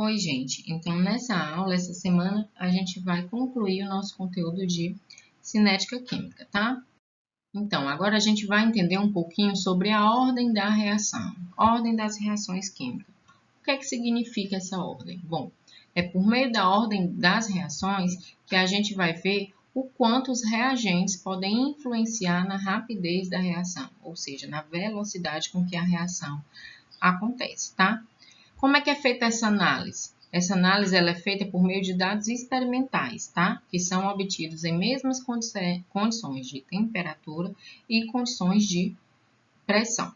Oi, gente. Então, nessa aula, essa semana, a gente vai concluir o nosso conteúdo de cinética química, tá? Então, agora a gente vai entender um pouquinho sobre a ordem da reação, ordem das reações químicas. O que é que significa essa ordem? Bom, é por meio da ordem das reações que a gente vai ver o quanto os reagentes podem influenciar na rapidez da reação, ou seja, na velocidade com que a reação acontece, tá? Como é que é feita essa análise? Essa análise ela é feita por meio de dados experimentais, tá? Que são obtidos em mesmas condições de temperatura e condições de pressão.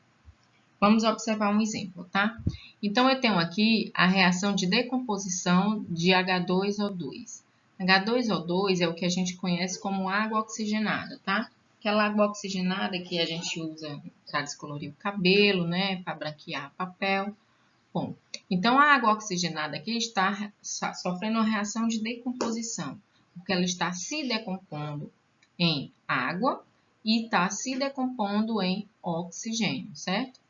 Vamos observar um exemplo, tá? Então, eu tenho aqui a reação de decomposição de H2O2. H2O2 é o que a gente conhece como água oxigenada, tá? Aquela água oxigenada que a gente usa para descolorir o cabelo, né? Para branquear papel. Bom, então a água oxigenada aqui está sofrendo uma reação de decomposição, porque ela está se decompondo em água e está se decompondo em oxigênio, certo?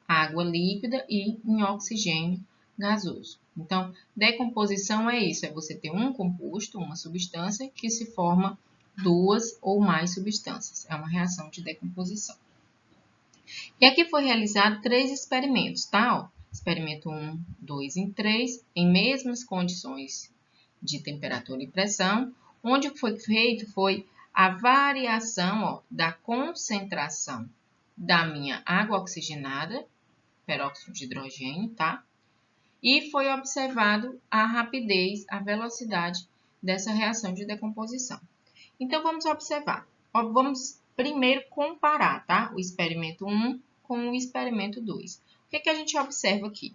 Água líquida e em oxigênio gasoso. Então, decomposição é isso, é você ter um composto, uma substância que se forma duas ou mais substâncias. É uma reação de decomposição. E aqui foi realizado 3 experimentos, tá? Experimento 1, 2 e 3, em mesmas condições de temperatura e pressão, onde o que foi feito foi a variação da concentração da minha água oxigenada, peróxido de hidrogênio, tá? E foi observado a rapidez, a velocidade dessa reação de decomposição. Então, vamos observar. Vamos primeiro comparar, tá? O experimento 1 com o experimento 2. O que a gente observa aqui?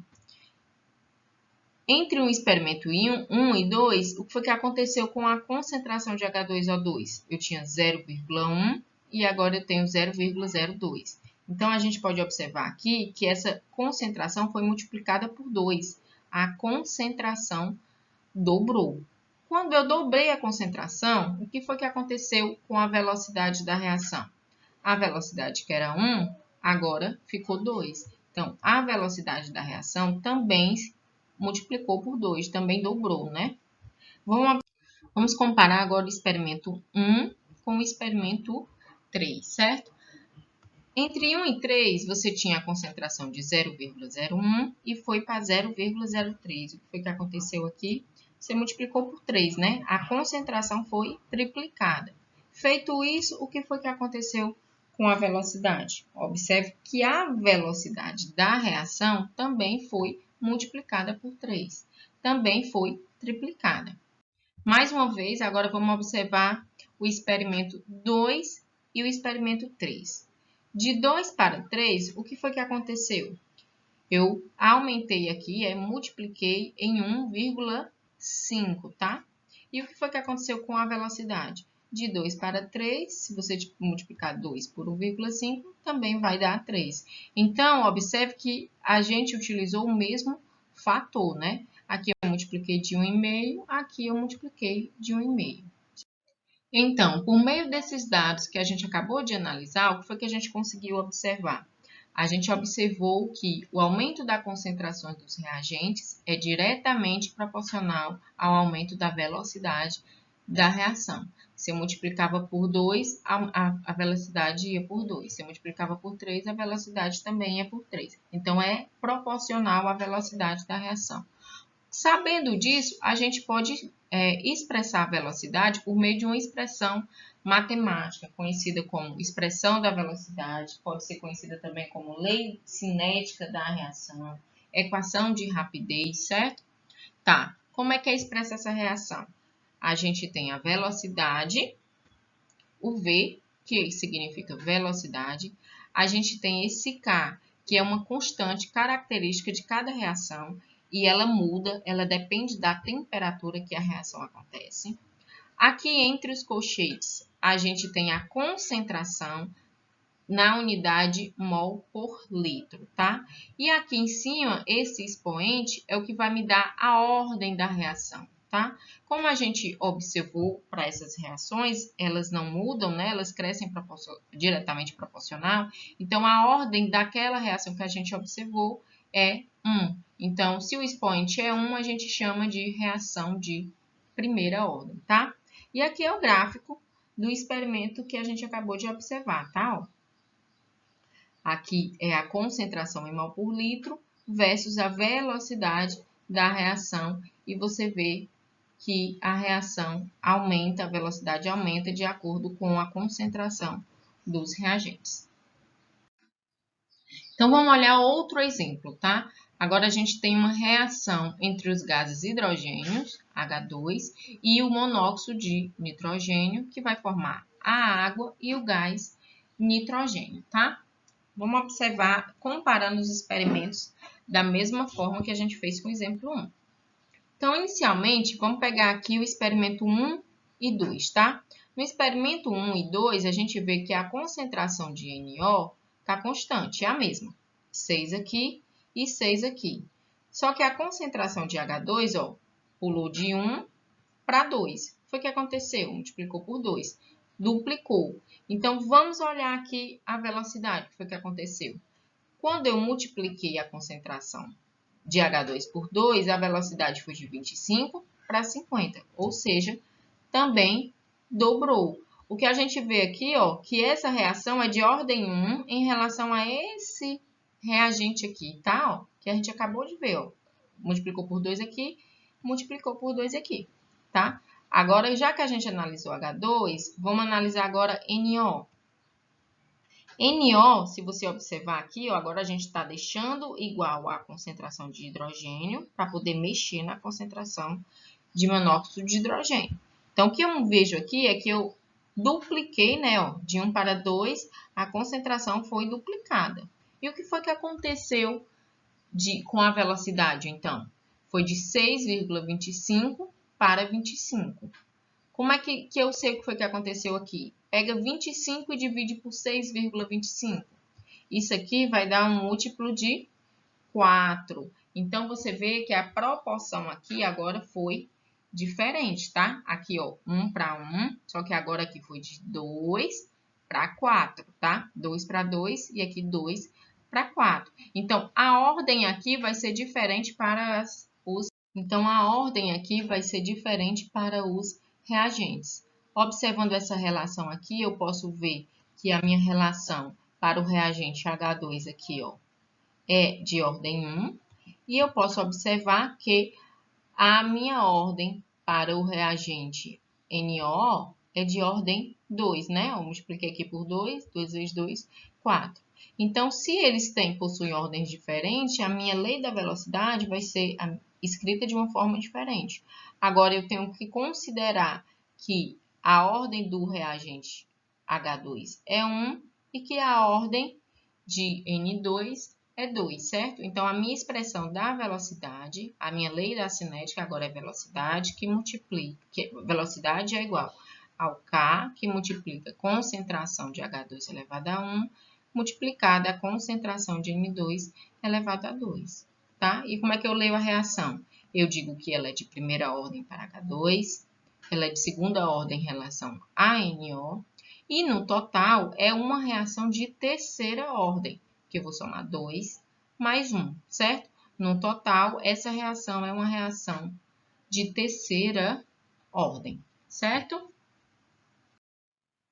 Entre o experimento 1 e 2, o que foi que aconteceu com a concentração de H2O2? Eu tinha 0,1 e agora eu tenho 0,02. Então, a gente pode observar aqui que essa concentração foi multiplicada por 2. A concentração dobrou. Quando eu dobrei a concentração, o que foi que aconteceu com a velocidade da reação? A velocidade que era 1, agora ficou 2. Então, a velocidade da reação também multiplicou por 2, também dobrou, né? Vamos comparar agora o experimento 1 com o experimento 3, certo? Entre 1 e 3, você tinha a concentração de 0,01 e foi para 0,03. O que foi que aconteceu aqui? Você multiplicou por 3, né? A concentração foi triplicada. Feito isso, o que foi que aconteceu com a velocidade? Observe que a velocidade da reação também foi multiplicada por 3. Também foi triplicada. Mais uma vez, agora vamos observar o experimento 2 e o experimento 3. De 2 para 3, o que foi que aconteceu? Eu aumentei aqui, multipliquei em 1,5, tá? E o que foi que aconteceu com a velocidade? De 2 para 3, se você multiplicar 2 por 1,5, também vai dar 3. Então, observe que a gente utilizou o mesmo fator, né? Aqui eu multipliquei de 1,5, aqui eu multipliquei de 1,5. Então, por meio desses dados que a gente acabou de analisar, o que foi que a gente conseguiu observar? A gente observou que o aumento da concentração dos reagentes é diretamente proporcional ao aumento da velocidade da reação. Se eu multiplicava por 2, a velocidade ia por 2. Se eu multiplicava por 3, a velocidade também ia por 3. Então, é proporcional à velocidade da reação. Sabendo disso, a gente pode expressar a velocidade por meio de uma expressão matemática, conhecida como expressão da velocidade, pode ser conhecida também como lei cinética da reação, equação de rapidez, certo? Tá, como é que é expressa essa reação? A gente tem a velocidade, o V, que significa velocidade, a gente tem esse K, que é uma constante característica de cada reação, e ela muda, ela depende da temperatura que a reação acontece. Aqui entre os colchetes, a gente tem a concentração na unidade mol por litro, tá? E aqui em cima, esse expoente é o que vai me dar a ordem da reação, tá? Como a gente observou para essas reações, elas não mudam, né? Elas crescem diretamente proporcional. Então, a ordem daquela reação que a gente observou é 1. Então, se o expoente é 1, a gente chama de reação de primeira ordem, tá? E aqui é o gráfico do experimento que a gente acabou de observar, tá? Ó. Aqui é a concentração em mol por litro versus a velocidade da reação. E você vê que a reação aumenta, a velocidade aumenta de acordo com a concentração dos reagentes. Então, vamos olhar outro exemplo, tá? Agora, a gente tem uma reação entre os gases hidrogênios, H2, e o monóxido de nitrogênio, que vai formar a água e o gás nitrogênio, tá? Vamos observar comparando os experimentos da mesma forma que a gente fez com o exemplo 1. Então, inicialmente, vamos pegar aqui o experimento 1 e 2, tá? No experimento 1 e 2, a gente vê que a concentração de NO está constante, é a mesma. 6 aqui e 6 aqui. Só que a concentração de H2, ó, pulou de 1 para 2. Foi o que aconteceu, multiplicou por 2. Duplicou. Então, vamos olhar aqui a velocidade, que foi o que aconteceu. Quando eu multipliquei a concentração de H2 por 2, a velocidade foi de 25 para 50, ou seja, também dobrou. O que a gente vê aqui, ó, que essa reação é de ordem 1 em relação a esse reagente aqui, tá? Ó, que a gente acabou de ver, ó. Multiplicou por 2 aqui, multiplicou por 2 aqui, tá? Agora, já que a gente analisou H2, vamos analisar agora NO. NO, se você observar aqui, ó, agora a gente está deixando igual a concentração de hidrogênio para poder mexer na concentração de monóxido de hidrogênio. Então, o que eu vejo aqui é que eu dupliquei, né, ó, de 1 para 2, a concentração foi duplicada. E o que foi que aconteceu com a velocidade, então? Foi de 6,25 para 25. Como é que eu sei o que foi que aconteceu aqui? Pega 25 e divide por 6,25. Isso aqui vai dar um múltiplo de 4. Então, você vê que a proporção aqui agora foi diferente, tá? Aqui, ó, 1 para 1, só que agora aqui foi de 2 para 4, tá? 2 para 2 e aqui 2 para 4. Então, a ordem aqui vai ser diferente para os reagentes. Observando essa relação aqui, eu posso ver que a minha relação para o reagente H2 aqui, ó, é de ordem 1. E eu posso observar que a minha ordem para o reagente NO é de ordem 2, né? Eu multipliquei aqui por 2, 2 vezes 2, 4. Então, se eles possuem ordens diferentes, a minha lei da velocidade vai ser escrita de uma forma diferente. Agora, eu tenho que considerar que a ordem do reagente H2 é 1 e que a ordem de N2 é 2, certo? Então, a minha expressão da velocidade, a minha lei da cinética agora é velocidade que multiplica, velocidade é igual ao K, que multiplica concentração de H2 elevado a 1, multiplicada a concentração de N2 elevado a 2, tá? E como é que eu leio a reação? Eu digo que ela é de primeira ordem para H2, ela é de segunda ordem em relação a NO, e no total é uma reação de terceira ordem, que eu vou somar 2 mais 1, certo? No total, essa reação é uma reação de terceira ordem, certo?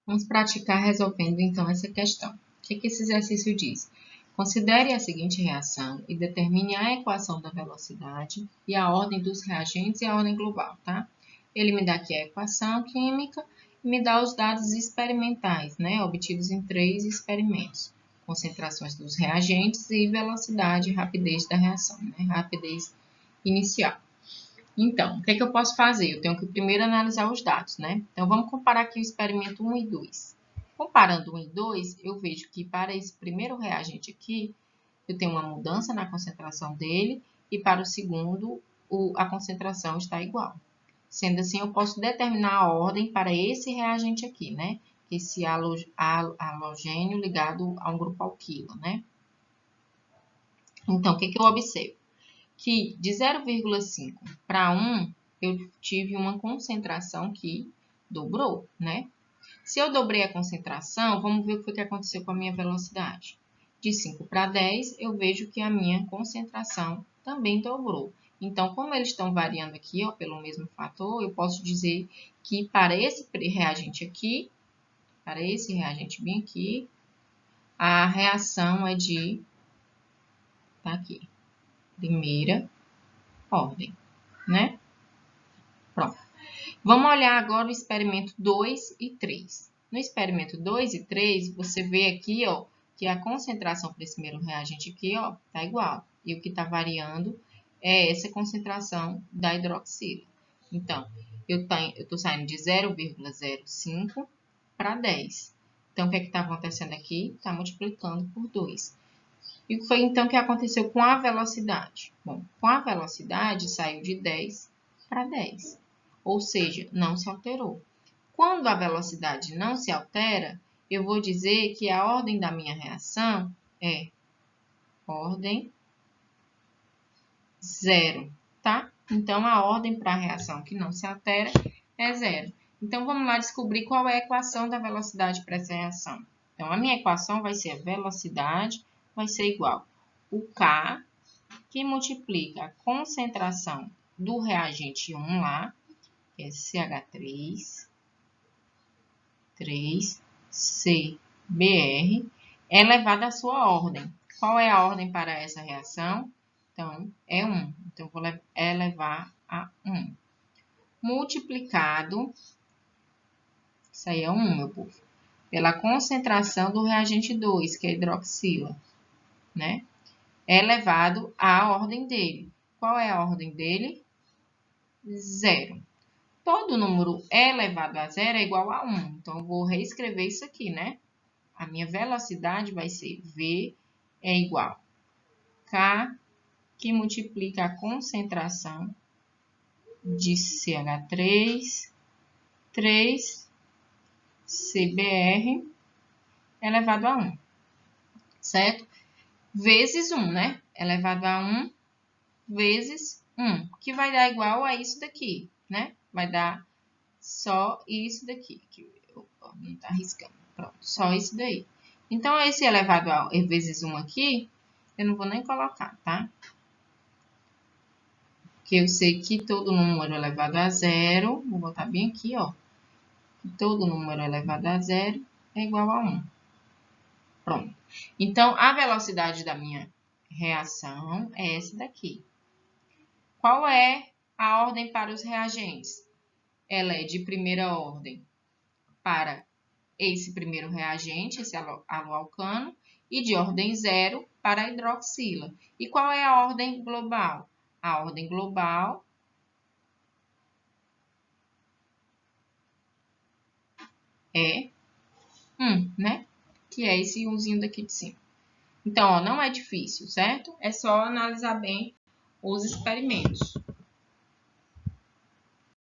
Vamos praticar resolvendo, então, essa questão. O que esse exercício diz? Considere a seguinte reação e determine a equação da velocidade e a ordem dos reagentes e a ordem global, tá? Ele me dá aqui a equação química e me dá os dados experimentais, né? Obtidos em 3 experimentos. Concentrações dos reagentes e velocidade e rapidez da reação, né? Rapidez inicial. Então, o que eu posso fazer? Eu tenho que primeiro analisar os dados, né? Então, vamos comparar aqui o experimento 1 e 2. Comparando 1 e 2, eu vejo que para esse primeiro reagente aqui, eu tenho uma mudança na concentração dele e para o segundo, a concentração está igual. Sendo assim, eu posso determinar a ordem para esse reagente aqui, né? Esse halogênio ligado a um grupo alquilo, né? Então, o que eu observo? Que de 0,5 para 1, eu tive uma concentração que dobrou, né? Se eu dobrei a concentração, vamos ver o que foi que aconteceu com a minha velocidade. De 5 para 10, eu vejo que a minha concentração também dobrou. Então, como eles estão variando aqui, ó, pelo mesmo fator, eu posso dizer que para esse reagente aqui, para esse reagente bem aqui, a reação é de, tá aqui, primeira ordem, né? Pronto. Vamos olhar agora o experimento 2 e 3. No experimento 2 e 3, você vê aqui, ó, que a concentração para esse primeiro reagente aqui, ó, tá igual. E o que está variando é essa concentração da hidroxila. Então, eu estou saindo de 0,05 para 10. Então, o que é que está acontecendo aqui? Está multiplicando por 2. E foi então que aconteceu com a velocidade. Bom, com a velocidade saiu de 10 para 10. Ou seja, não se alterou. Quando a velocidade não se altera, eu vou dizer que a ordem da minha reação é ordem 0, tá? Então, a ordem para a reação que não se altera é 0. Então, vamos lá descobrir qual é a equação da velocidade para essa reação. Então, a minha equação vai ser a velocidade vai ser igual o K, que multiplica a concentração do reagente 1 lá, que é CH3, 3CBr, elevado à sua ordem. Qual é a ordem para essa reação? Então, é 1. Então, vou elevar a 1. Multiplicado, isso aí é 1, meu povo, pela concentração do reagente 2, que é a hidroxila, né? Elevado à ordem dele. Qual é a ordem dele? 0. Todo número elevado a 0 é igual a 1. Então, eu vou reescrever isso aqui, né? A minha velocidade vai ser V é igual a K, que multiplica a concentração de CH3, 3CBr elevado a 1, certo? Vezes 1, né? Elevado a 1 vezes 1, que vai dar igual a isso daqui, né? Vai dar só isso daqui, que não tá riscando. Pronto, só isso daí. Então, esse elevado a vezes 1 aqui, eu não vou nem colocar, tá? Porque eu sei que todo número elevado a 0, vou botar bem aqui, ó. Que todo número elevado a 0 é igual a 1. Pronto. Então, a velocidade da minha reação é essa daqui. Qual é a ordem para os reagentes? Ela é de primeira ordem para esse primeiro reagente, esse haloalcano, e de ordem 0 para a hidroxila. E qual é a ordem global? A ordem global é 1, né? Que é esse 1zinho daqui de cima. Então, ó, não é difícil, certo? É só analisar bem os experimentos.